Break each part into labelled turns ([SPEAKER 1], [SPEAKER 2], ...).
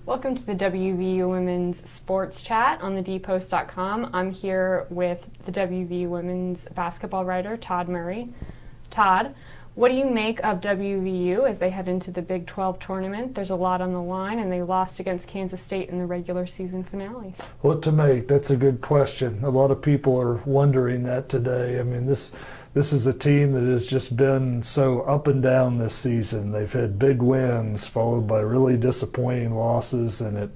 [SPEAKER 1] Welcome to the WVU Women's Sports Chat on the dpost.com. I'm here with the WVU Women's basketball writer, Todd Murray. Todd, what do you make of WVU as they head into the Big 12 tournament? There's a lot on the line, and they lost against Kansas State in the regular season finale.
[SPEAKER 2] What to make? That's a good question. A lot of people are wondering that today. I mean, this is a team that has just been so up and down this season. They've had big wins followed by really disappointing losses, and it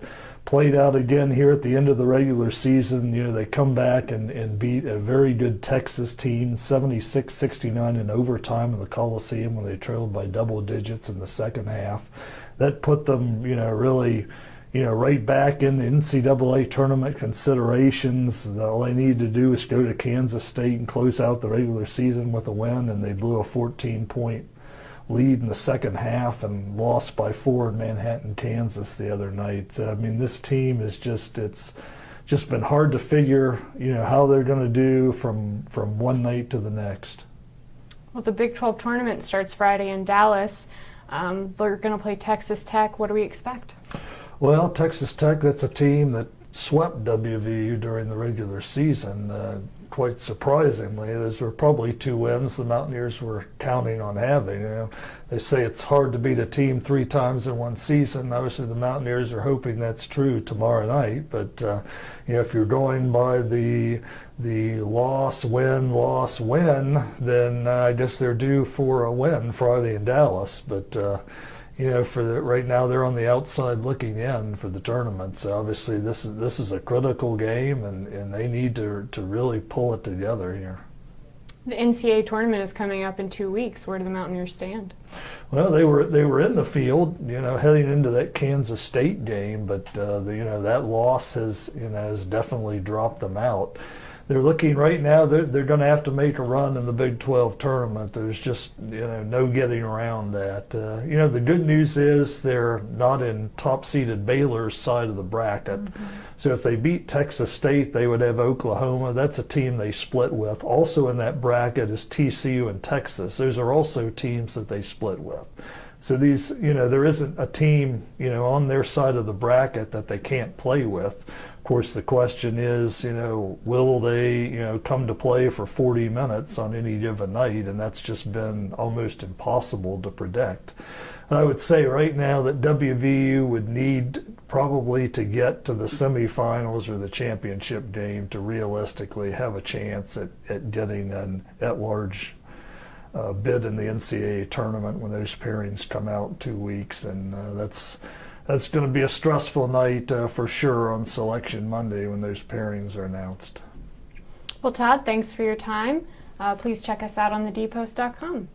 [SPEAKER 2] played out again here at the end of the regular season. You know, they come back and beat a very good Texas team, 76-69 in overtime in the Coliseum when they trailed by double digits in the second half. That put them, really, right back in the NCAA tournament considerations. All they needed to do was go to Kansas State and close out the regular season with a win, and they blew a 14-point lead in the second half and lost by 4 in Manhattan, Kansas the other night. I mean, this team is it's just been hard to figure, how they're going to do from one night to the next.
[SPEAKER 1] Well, the Big 12 tournament starts Friday in Dallas. They're going to play Texas Tech. What do we expect?
[SPEAKER 2] Well, Texas Tech, that's a team that swept WVU during the regular season. Quite surprisingly, those were probably 2 wins the Mountaineers were counting on having. They say it's hard to beat a team 3 times in one season. Obviously, the Mountaineers are hoping that's true tomorrow night. But if you're going by the loss, win, then I guess they're due for a win Friday in Dallas. But right now they're on the outside looking in for the tournament. So obviously this is a critical game, and they need to really pull it together here.
[SPEAKER 1] The NCAA Tournament is coming up in 2 weeks. Where do the Mountaineers stand?
[SPEAKER 2] Well, they were in the field, heading into that Kansas State game, but that loss has definitely dropped them out. They're looking right now, they're going to have to make a run in the Big 12 tournament. There's just, no getting around that. The good news is they're not in top-seeded Baylor's side of the bracket. Mm-hmm. So if they beat Texas State, they would have Oklahoma. That's a team they split with. Also in that bracket is TCU and Texas. Those are also teams that they split with. So these, there isn't a team, on their side of the bracket that they can't play with. Of course, the question is, will they, come to play for 40 minutes on any given night? And that's just been almost impossible to predict. And I would say right now that WVU would need probably to get to the semifinals or the championship game to realistically have a chance at getting an at-large bid in the NCAA tournament when those pairings come out in 2 weeks, and that's going to be a stressful night for sure on Selection Monday when those pairings are announced.
[SPEAKER 1] Well, Todd, thanks for your time. Please check us out on thedpost.com.